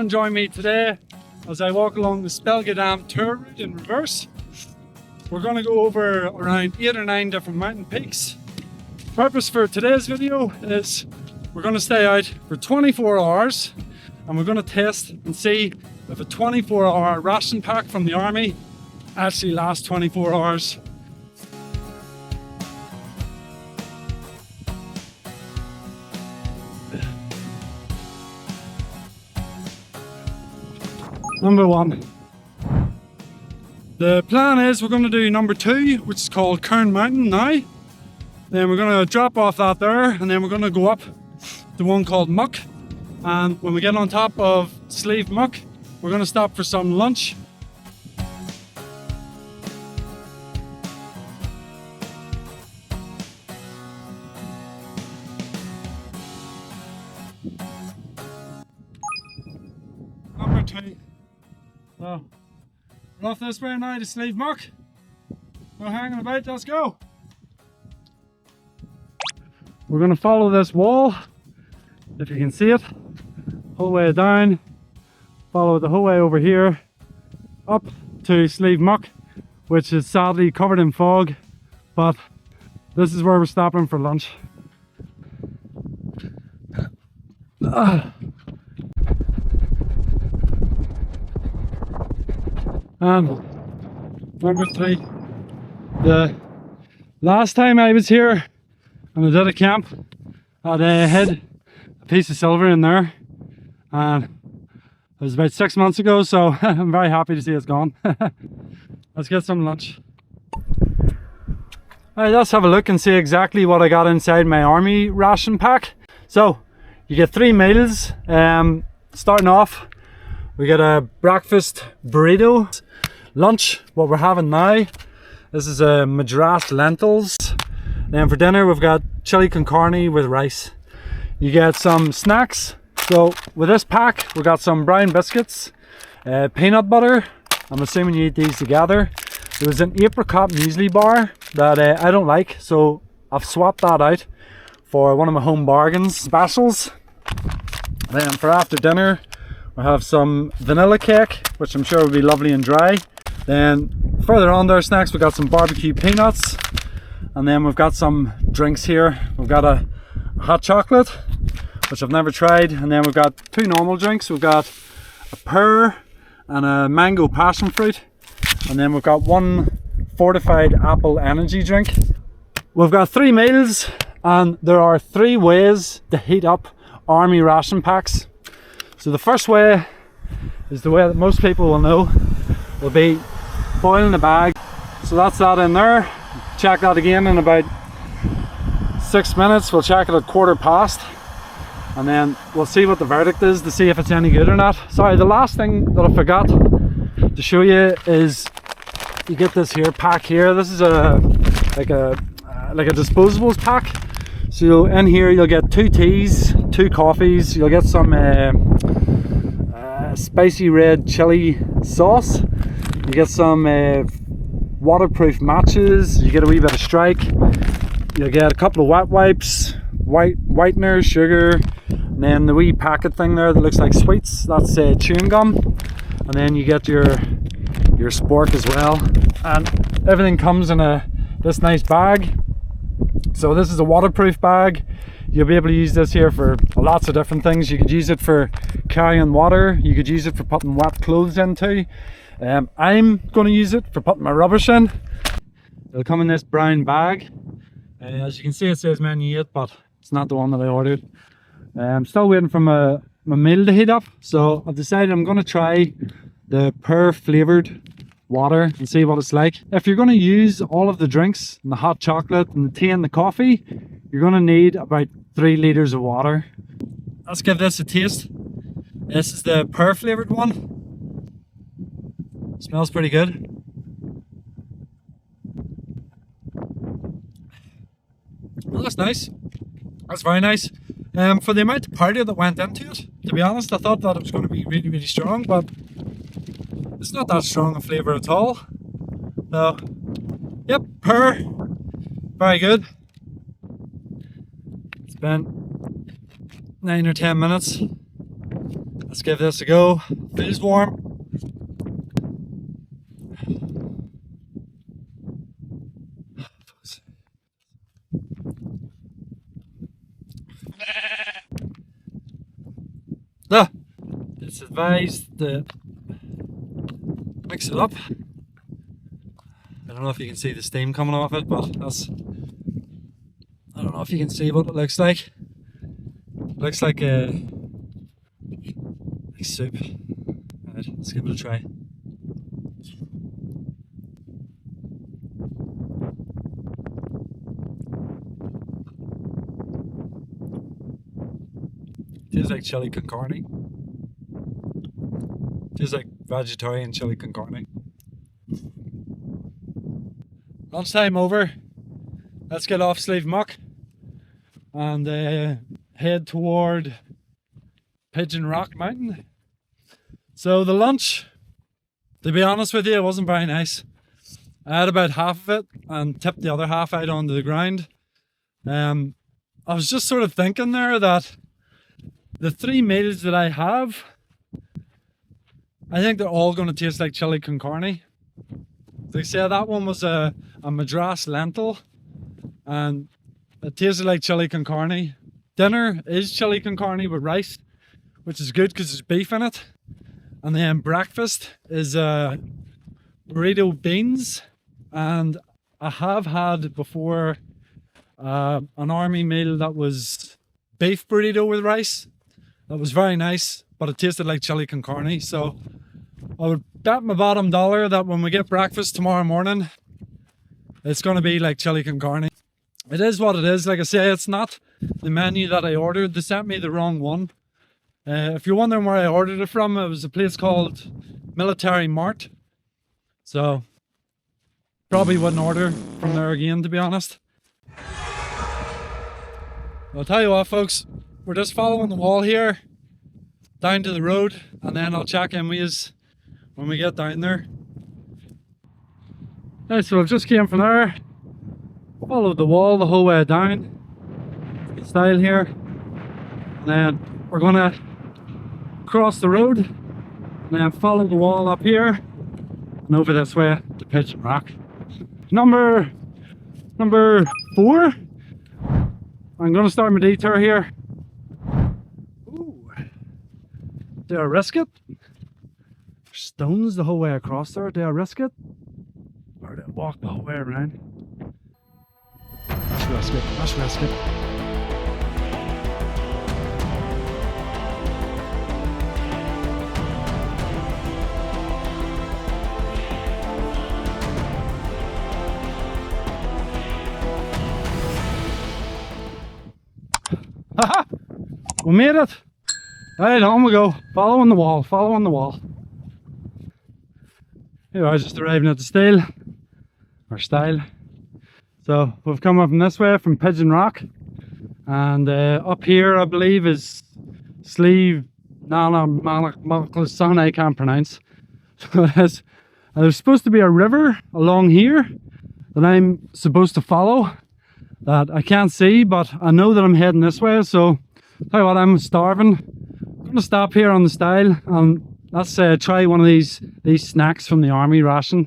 and join me today as I walk along the Spelga Dam tour route in reverse. We're going to go over around 8 or 9 different mountain peaks. The purpose for today's video is we're going to stay out for 24 hours and we're going to test and see if a 24-hour ration pack from the army actually lasts 24 hours. Number 1. The plan is we're going to do number 2, which is called Mourne Mountain now. Then we're going to drop off that there and then we're going to go up to one called Muck. And when we get on top of Sleeve Muck, we're going to stop for some lunch. Number 2. So, we're off this way now to Sleeve Muck. No hanging about, let's go. We're going to follow this wall, if you can see it, whole way down, follow it the whole way over here, up to Sleeve Muck, which is sadly covered in fog, but this is where we're stopping for lunch. And number 3, the last time I was here and I did a camp, I had a piece of silver in there, and it was about 6 months ago, so I'm very happy to see it's gone. Let's get some lunch. Alright, let's have a look and see exactly what I got inside my army ration pack. So you get 3 meals. Starting off, we get a breakfast burrito. Lunch, what we're having now, this is a madras lentils. Then for dinner we've got chili con carne with rice. You get some snacks. So with this pack we've got some brown biscuits, peanut butter. I'm assuming you eat these together. There was an apricot muesli bar that I don't like, so I've swapped that out for one of my home bargains specials. Then for after dinner we have some vanilla cake, which I'm sure will be lovely and dry. Then further on there, snacks, we've got some barbecue peanuts, and then we've got some drinks here. We've got a hot chocolate, which I've never tried, and then we've got 2 normal drinks. We've got a pear and a mango passion fruit, and then we've got 1 fortified apple energy drink. We've got 3 meals, and there are 3 ways to heat up army ration packs. So the first way is the way that most people will know, will be boiling the bag. So that's that in there. Check that again in about 6 minutes. We'll check it at 1/4 and then we'll see what the verdict is to see if it's any good or not. Sorry, the last thing that I forgot to show you is you get this here pack here. This is like a disposables pack. So in here you'll get 2 teas, 2 coffees, you'll get some spicy red chili sauce, you get some waterproof matches, you get a wee bit of strike, you'll get a couple of wet wipes, whitener, sugar, and then the wee packet thing there that looks like sweets, that's chewing gum, and then you get your spork as well, and everything comes in this nice bag. So this is a waterproof bag. You'll be able to use this here for lots of different things. You could use it for carrying water, you could use it for putting wet clothes into. I'm going to use it for putting my rubbish in. It'll come in this brown bag. As you can see, it says menu 8, but it's not the one that I ordered. I'm still waiting for my meal to heat up, so I've decided I'm going to try the pear flavoured water and see what it's like. If you're going to use all of the drinks and the hot chocolate and the tea and the coffee, you're going to need about 3 litres of water. Let's give this a taste. This is the pear flavoured one. Smells pretty good. Well, that's nice. That's very nice. For the amount of powder that went into it, to be honest, I thought that it was going to be really, really strong, but it's not that strong a flavour at all. So, yep, pear, very good. It's been 9 or 10 minutes. Let's give this a go. Feels warm. It's advised to mix it up. I don't know if you can see the steam coming off it, but that's, I don't know if you can see what it looks like. It looks like soup. Alright, let's give it a try. Tastes like chili con carne. Tastes like vegetarian chili con carne. Lunchtime over. Let's get off Sleeve Muck and head toward Pigeon Rock Mountain. So the lunch, to be honest with you, it wasn't very nice. I had about half of it and tipped the other half out onto the ground. I was just sort of thinking there that the 3 meals that I have, I think they're all going to taste like chili con carne. They say that one was a Madras lentil and it tasted like chili con carne. Dinner is chili con carne with rice, which is good because there's beef in it. And then breakfast is burrito beans, and I have had before an army meal that was beef burrito with rice. That was very nice, but it tasted like chili con carne. So I would bet my bottom dollar that when we get breakfast tomorrow morning, it's going to be like chili con carne. It is what it is. Like I say, it's not the menu that I ordered. They sent me the wrong one. If you're wondering where I ordered it from, it was a place called Military Mart. So probably wouldn't order from there again, to be honest. I'll tell you what, folks, we're just following the wall here down to the road, and then I'll check in with you when we get down there. Right, so I've just came from there, followed the wall the whole way down, style here, and then we're gonna cross the road and then follow the wall up here and over this way to Pigeon Rock. Number 4. I'm gonna start my detour here. Ooh, do I risk it? There's stones the whole way across there. Do I risk it? Or do I walk the whole way around? Let's risk it. Let's risk it. Haha! We made it! Right, on we go. Following the wall, following the wall. Here I was just arriving at the stile. So we've come up from this way from Pigeon Rock. And up here I believe is Sleeve Nana I can't pronounce. So there's supposed to be a river along here that I'm supposed to follow, that I can't see, but I know that I'm heading this way. So tell you what, I'm starving. I'm gonna stop here on the stile and let's try one of these snacks from the army ration,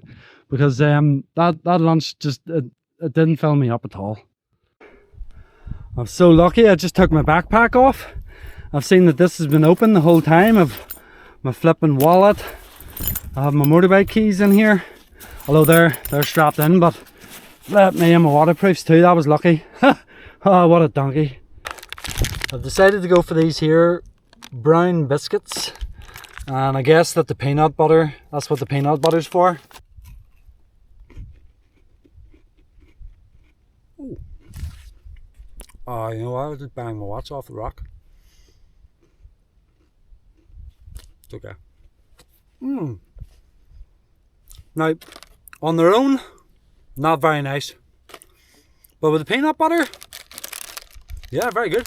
because that lunch just it didn't fill me up at all. I'm so lucky I just took my backpack off. I've seen that this has been open the whole time. I've my flipping wallet. I have my motorbike keys in here, although they're strapped in, but let me and my waterproofs too. That was lucky. Oh, what a donkey. I've decided to go for these here brown biscuits, and I guess that the peanut butter, that's what the peanut butter's for. Ooh. Oh, you know what? I was just banging my watch off the rock. It's okay. Now, on their own, not very nice, but with the peanut butter, yeah, very good.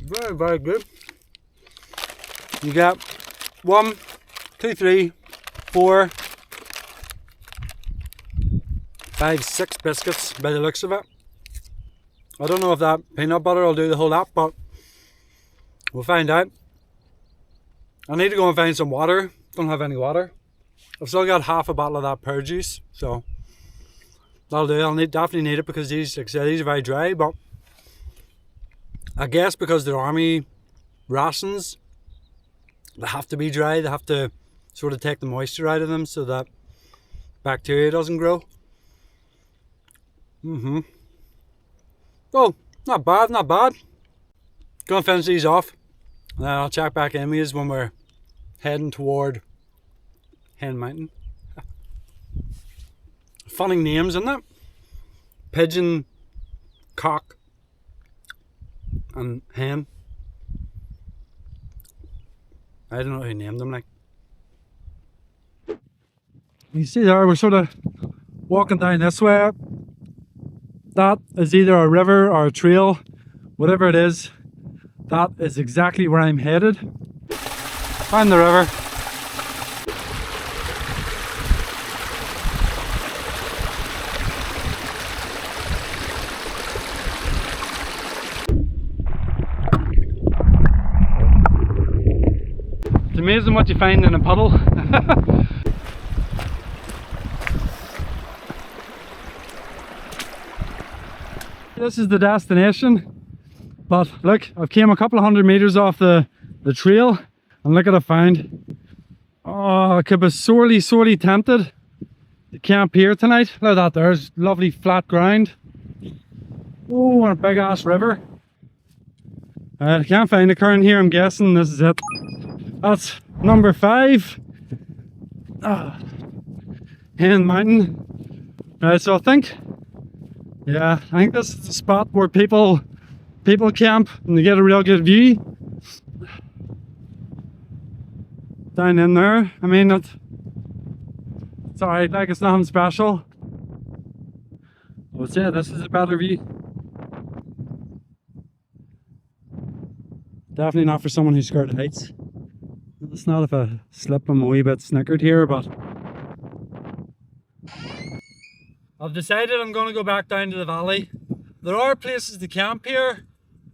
Very, very good. You get 1, 2, 3, 4, 5, 6 biscuits by the looks of it. I don't know if that peanut butter will do the whole lot, but we'll find out. I need to go and find some water. Don't have any water. I've still got half a bottle of that pear juice, so that'll do. I'll definitely need it because these, like I said, these are very dry, but I guess because they're army rations, they have to be dry. They have to sort of take the moisture out of them so that bacteria doesn't grow. Oh, not bad, not bad. Go and finish these off, and then I'll check back in with you when we're heading toward Hen Mountain. Funny names, isn't it? Pigeon, cock, and hen. I don't know who named them, like. You see there, we're sort of walking down this way. That is either a river or a trail, whatever it is. That is exactly where I'm headed. Find the river. It's amazing what you find in a puddle. This is the destination, but look, I've came a couple of 100 meters off the trail, and look what I found. Oh, I could be sorely tempted to camp here tonight. Look at that, there's lovely flat ground. Oh, and a big ass river. I can't find a current here, I'm guessing this is it. That's number 5. Hen Mountain. Right, so I think this is the spot where people camp and they get a real good view. Down in there, I mean, it's alright, like it's nothing special. I would say this is a better view. Definitely not for someone who's scared of heights. It's not if I slip, I'm a wee bit snickered here, but I've decided I'm going to go back down to the valley. There are places to camp here,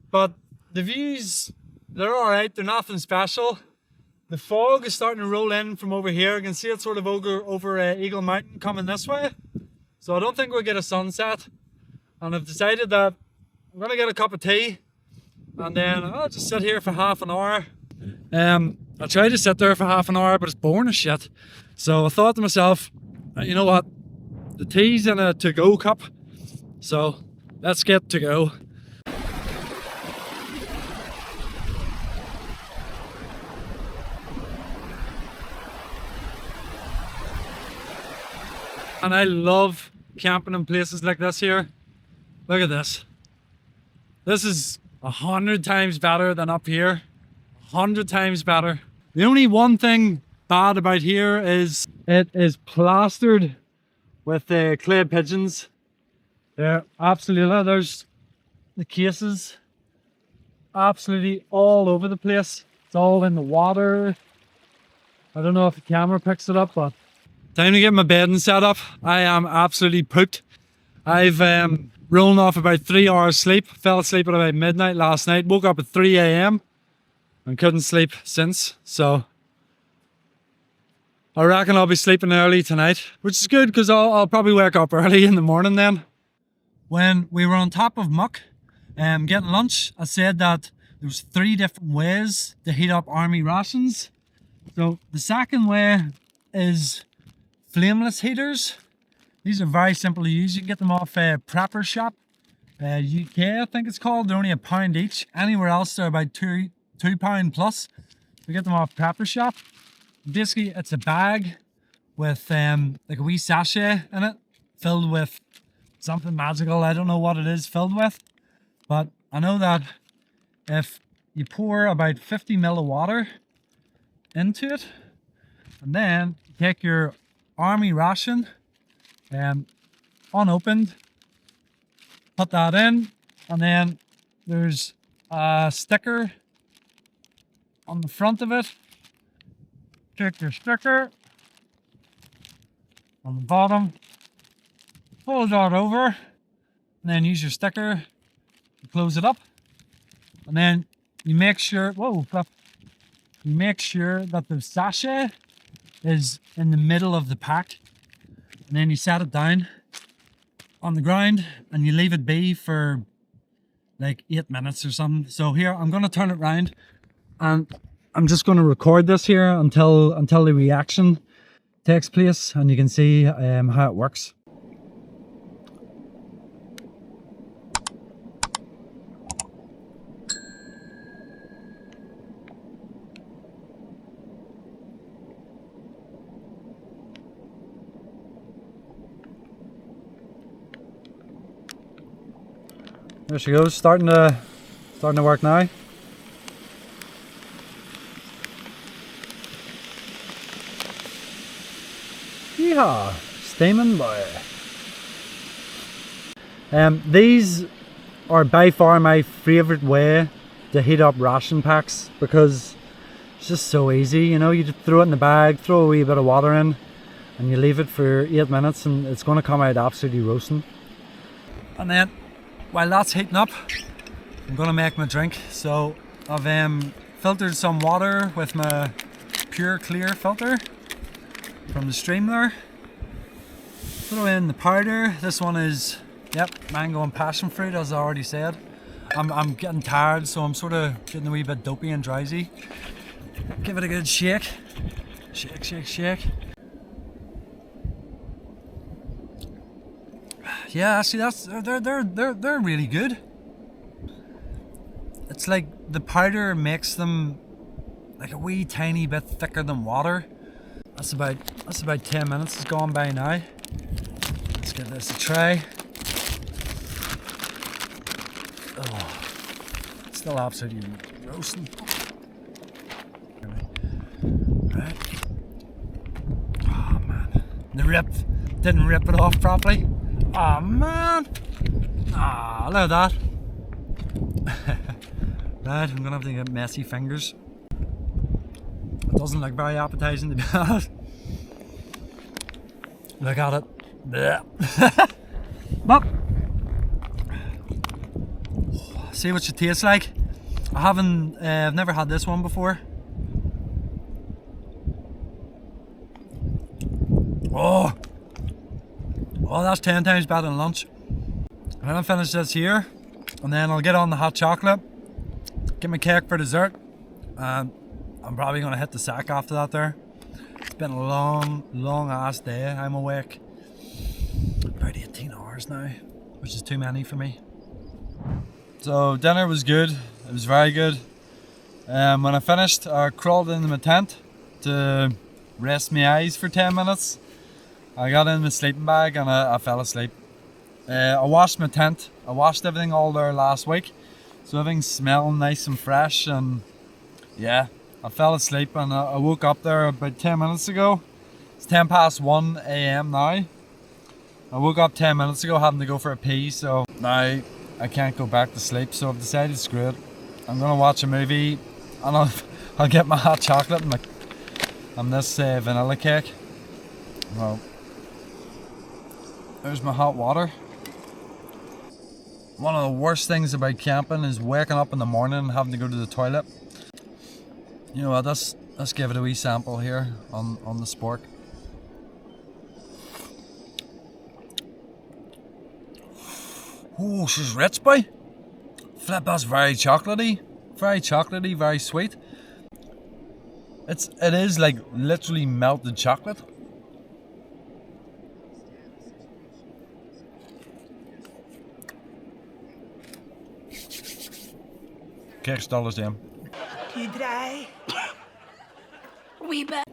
but the views, they're alright, they're nothing special. The fog is starting to roll in from over here. I can see it sort of over Eagle Mountain coming this way. So I don't think we'll get a sunset. And I've decided that I'm going to get a cup of tea and then I'll just sit here for half an hour. I tried to sit there for half an hour, but it's boring as shit. So I thought to myself, you know what? The tea's in a to-go cup, so let's get to go. And I love camping in places like this here. Look at this. This is 100 times better than up here. 100 times better. The only one thing bad about here is it is plastered with the clay pigeons. They're absolutely, there's the cases absolutely all over the place. It's all in the water. I don't know if the camera picks it up, but time to get my bedding set up. I am absolutely pooped. I've rolling off about 3 hours sleep. Fell asleep at about midnight last night. Woke up at 3 AM and couldn't sleep since. So I reckon I'll be sleeping early tonight, which is good because I'll probably wake up early in the morning then. When we were on top of Muck getting lunch, I said that there was 3 different ways to heat up army rations. So the second way is flameless heaters. These are very simple to use. You can get them off Prepper Shop, UK I think it's called. They're only £1 each. Anywhere else they're about £2 plus. We get them off Prepper Shop. Basically, it's a bag with like a wee sachet in it, filled with something magical. I don't know what it is filled with, but I know that if you pour about 50 ml of water into it, and then you take your army ration, unopened, put that in, and then there's a sticker on the front of it. Take your sticker on the bottom, fold that over, and then use your sticker to close it up. And then you make sure, whoa, flip. you make sure that the sachet is in the middle of the pack, and then you set it down on the ground and you leave it be for like 8 minutes or something. So here, I'm going to turn it around and I'm just going to record this here until the reaction takes place, and you can see how it works. There she goes, starting to work now. Yeehaw, steaming boy. These are by far my favourite way to heat up ration packs, because it's just so easy. You know, you just throw it in the bag, throw a wee bit of water in, and you leave it for 8 minutes, and it's going to come out absolutely roasting. And then, while that's heating up, I'm going to make my drink. So I've filtered some water with my pure clear filter from the stream there. Throw in the powder. This one is, yep, mango and passion fruit, as I already said. I'm getting tired, so I'm sort of getting a wee bit dopey and drowsy. Give it a good shake. Shake, shake, shake. Yeah, actually, they're really good. It's like the powder makes them like a wee tiny bit thicker than water. That's about 10 minutes has gone by now. Let's give this a try. Oh, it's still absolutely roasting. Right. Oh man, didn't rip it off properly. Oh man! Ah, look at that. Right, I'm gonna have to get messy fingers. It doesn't look very appetizing, to be honest. Look at it. But see what it tastes like. I've never had this one before. Oh, that's 10 times better than lunch. I'm gonna finish this here, and then I'll get on the hot chocolate, get my cake for dessert, and I'm probably gonna hit the sack after that there. It's been a long ass day. I'm awake about 18 hours now, which is too many for me. So dinner was good. It was very good. When I finished, I crawled into my tent to rest my eyes for 10 minutes. I got in my sleeping bag and I fell asleep. I washed my tent. I washed everything all there last week, so everything's smelling nice and fresh, and yeah, I fell asleep and I woke up there about 10 minutes ago. It's 10 past 1 a.m. now. I woke up 10 minutes ago having to go for a pee, so now I can't go back to sleep, so I've decided screw it. I'm gonna watch a movie and I'll get my hot chocolate and this vanilla cake. Well, there's my hot water. One of the worst things about camping is waking up in the morning and having to go to the toilet. You know what, let's give it a wee sample here on the spork. Oh, she's rich, boy. Flip, that's very chocolatey, very sweet. It is like literally melted chocolate. Cake's $10. Too dry. Wee bit.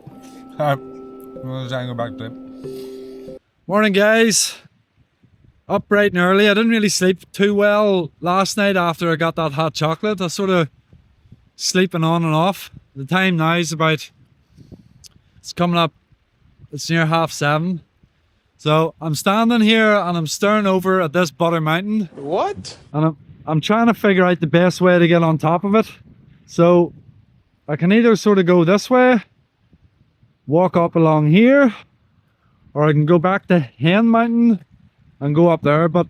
Alright, we'll try and go back to sleep. Morning, guys. Up bright and early. I didn't really sleep too well last night after I got that hot chocolate. I was sort of sleeping on and off. The time now is it's coming up, it's near 7:30. So I'm standing here and I'm staring over at this butter mountain. What? And I'm trying to figure out the best way to get on top of it. So I can either sort of go this way, walk up along here, or I can go back to Hen Mountain and go up there. But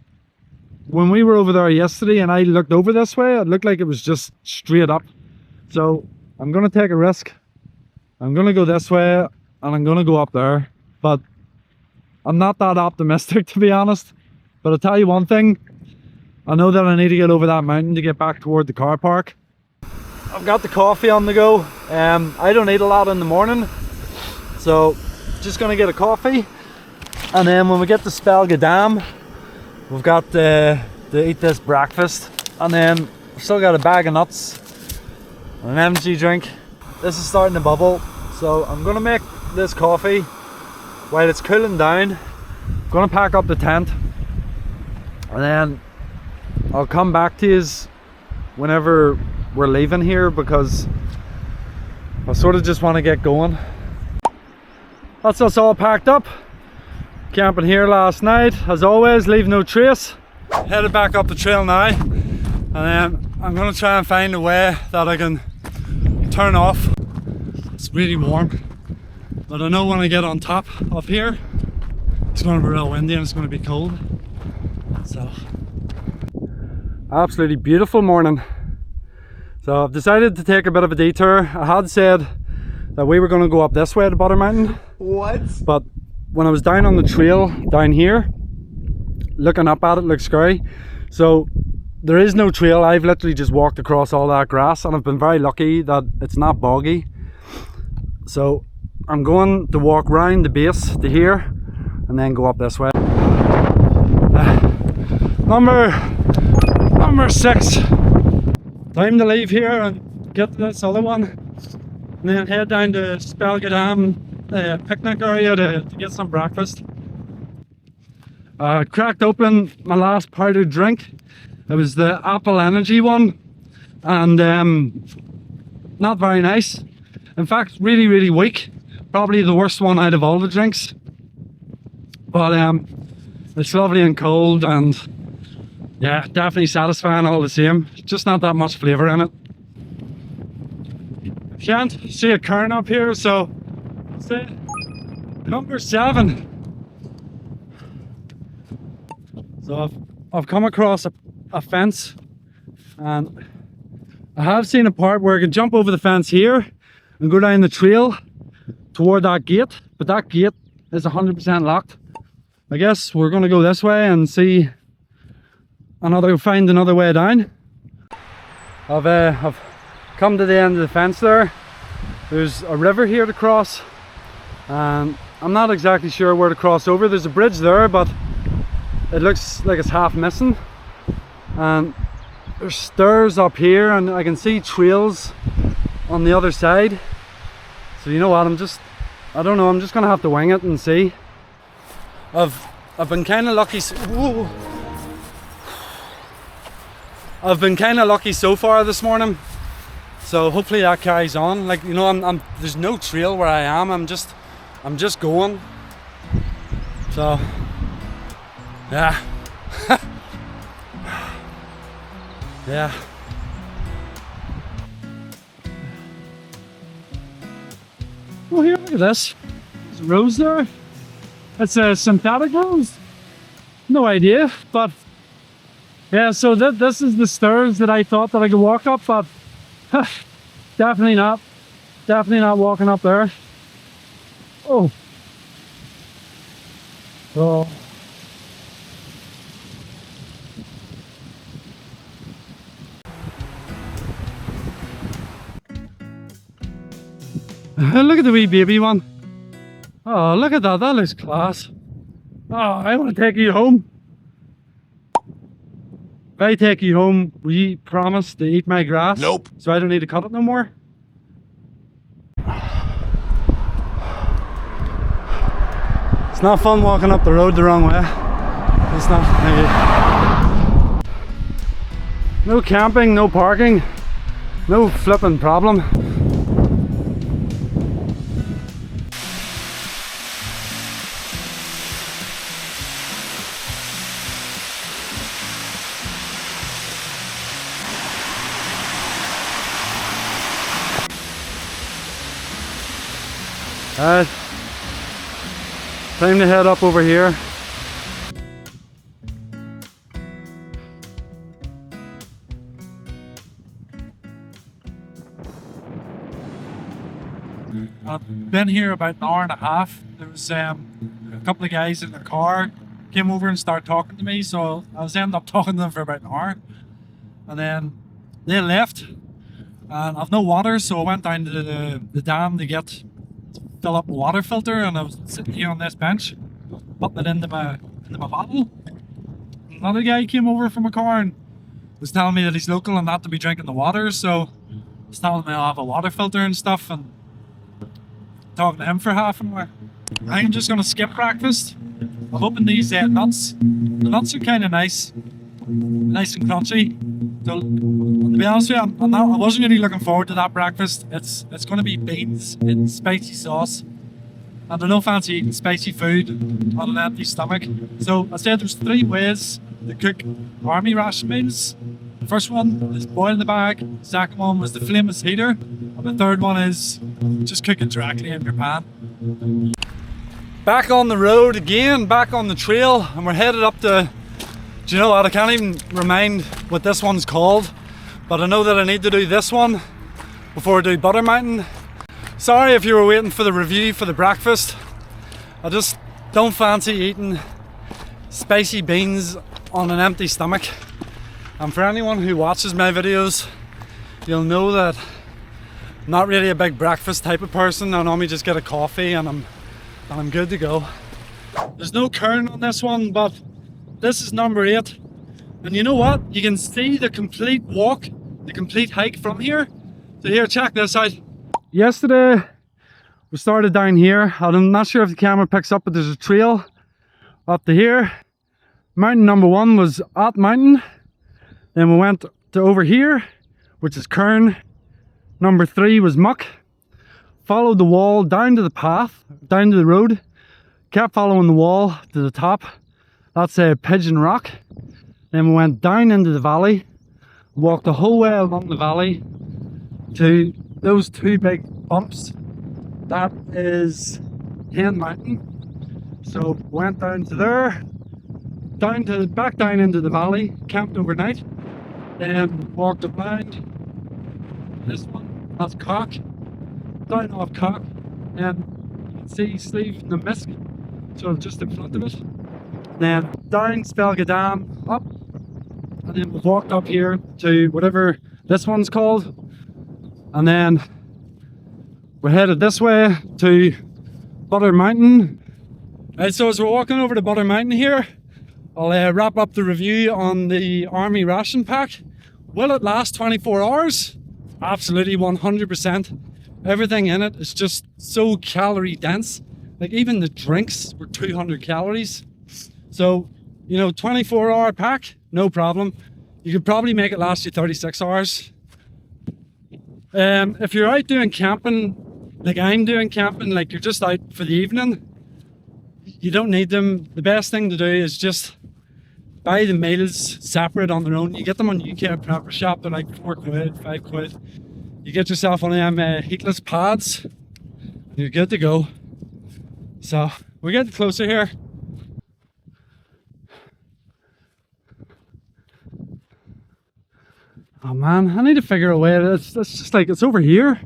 when we were over there yesterday and I looked over this way, it looked like it was just straight up. So I'm gonna take a risk. I'm gonna go this way and I'm gonna go up there, but I'm not that optimistic, to be honest. But I'll tell you one thing, I know that I need to get over that mountain to get back toward the car park. I've got the coffee on the go. I don't eat a lot in the morning, so just gonna get a coffee, and then when we get to Spelga Dam, we've got to eat this breakfast, and then we've still got a bag of nuts and an energy drink. This is starting to bubble, so I'm gonna make this coffee while it's cooling down. I'm gonna pack up the tent, and then I'll come back to you whenever we're leaving here, because I sort of just want to get going. That's us all packed up. Camping here last night, as always, leave no trace. Headed back up the trail now, and then I'm gonna try and find a way that I can turn off. It's really warm, but I know when I get on top up here, it's gonna be real windy and it's gonna be cold. So, absolutely beautiful morning. So I've decided to take a bit of a detour. I had said that we were going to go up this way to Butter Mountain. What? But when I was down on the trail down here, looking up at it looked scary. So there is no trail. I've literally just walked across all that grass, and I've been very lucky that it's not boggy. So I'm going to walk round the base to here and then go up this way. Number 6. Time to leave here and get to this other one, and then head down to Spelga Dam picnic area to get some breakfast. Cracked open my last powdered drink. It was the apple energy one, and not very nice. In fact, really weak. Probably the worst one out of all the drinks. But it's lovely and cold, and yeah, definitely satisfying all the same. Just not that much flavour in it. Can't see a cairn up here, so say number 7. So I've come across a fence, and I have seen a part where I can jump over the fence here and go down the trail toward that gate, but that gate is 100% locked. I guess we're going to go this way and see find another way down. I've come to the end of the fence there. There's a river here to cross, and I'm not exactly sure where to cross over. There's a bridge there, but it looks like it's half missing, and there's stairs up here, and I can see trails on the other side. So you know what, I don't know, I'm just gonna have to wing it and see. I've been kind of lucky. Whoa. I've been kind of lucky so far this morning, so hopefully that carries on. Like, you know, there's no trail where I am. I'm just going. So yeah. Yeah. Oh, here, look at this. There's a rose there. It's a synthetic rose. No idea, but yeah, so this is the stairs that I thought that I could walk up, but definitely not. Definitely not walking up there. Oh. Oh. Look at the wee baby one. Oh, look at that. That looks class. Oh, I want to take you home. If I take you home, will you promise to eat my grass? Nope. So I don't need to cut it no more? It's not fun walking up the road the wrong way. It's not. No camping, no parking, no flipping problem. Time to head up over here. I've been here about an hour and a half. There was a couple of guys in the car came over and started talking to me, so I was ended up talking to them for about an hour, and then they left. And I've no water, so I went down to the dam to fill up a water filter, and I was sitting here on this bench, putting it into my bottle. Another guy came over from a car and was telling me that he's local and not to be drinking the water, so he's telling me I'll have a water filter and stuff, and talking to him for half an hour. I'm just gonna skip breakfast. I'm hoping these nuts. The nuts are kind of nice and crunchy. So, to be honest with you, I wasn't really looking forward to that breakfast. It's going to be beans in spicy sauce. And I don't fancy eating spicy food on an empty stomach. So I said there's 3 ways to cook army ration meals. The first one is boil the bag. The second one was the flameless heater. And the third one is just cook it directly in your pan. Back on the road again, back on the trail, and we're headed up to, do you know what, I can't even remind what this one's called, but I know that I need to do this one before I do Butter Mountain. Sorry if you were waiting for the review for the breakfast. I just don't fancy eating spicy beans on an empty stomach. And for anyone who watches my videos, you'll know that I'm not really a big breakfast type of person. I normally just get a coffee and I'm good to go. There's no kern on this one, but this is number 8. And you know what? You can see the complete walk, the complete hike from here. So here, check this out. Yesterday, we started down here. I'm not sure if the camera picks up, but there's a trail up to here. Mountain number 1 was at mountain. Then we went to over here, which is kern. Number 3 was muck. Followed the wall down to the path, down to the road. Kept following the wall to the top. That's a Pigeon Rock. Then we went down into the valley. Walked the whole way along the valley to those 2 big bumps. That is Hen Mountain. So went down to there, back down into the valley, camped overnight. Then walked around this one, that's Cock. Down off Cock, and you can see Sleeve and the Misk, so just in front of it. Then down Spelga Dam, up, and then we've walked up here to whatever this one's called, and then we're headed this way to Butter Mountain. Right, so as we're walking over to Butter Mountain here, I'll wrap up the review on the Army Ration Pack. Will it last 24 hours? Absolutely, 100%. Everything in it is just so calorie dense. Like even the drinks were 200 calories. So, you know, 24-hour pack, no problem. You could probably make it last you 36 hours. If you're out doing camping, like I'm doing camping, like you're just out for the evening, you don't need them. The best thing to do is just buy the meals separate on their own. You get them on UK Prepper Shop, they're like £4, £5. You get yourself one of them heatless pads, you're good to go. So we're getting closer here. Oh man, I need to figure a way. It's just like it's over here.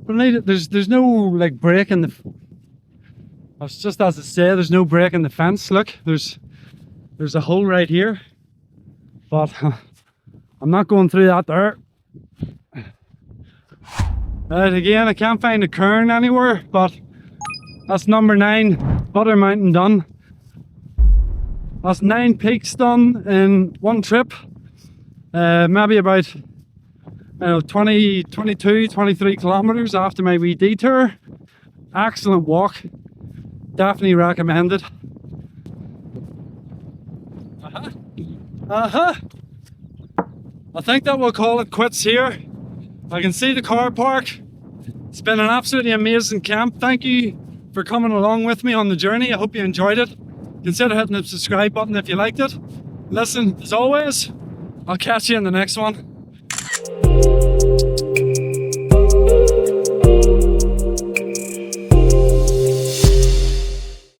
But there's no like break in the. It's just as I say, there's no break in the fence. Look, there's a hole right here, but I'm not going through that there. Right, again, I can't find a cairn anywhere, but that's number 9, Butter Mountain done. That's 9 peaks done in one trip. Maybe about 20, 22, 23 kilometers after my wee detour. Excellent walk. Definitely recommend it. I think that we'll call it quits here. I can see the car park. It's been an absolutely amazing camp. Thank you for coming along with me on the journey. I hope you enjoyed it. Consider hitting the subscribe button if you liked it. Listen, as always, I'll catch you in the next one.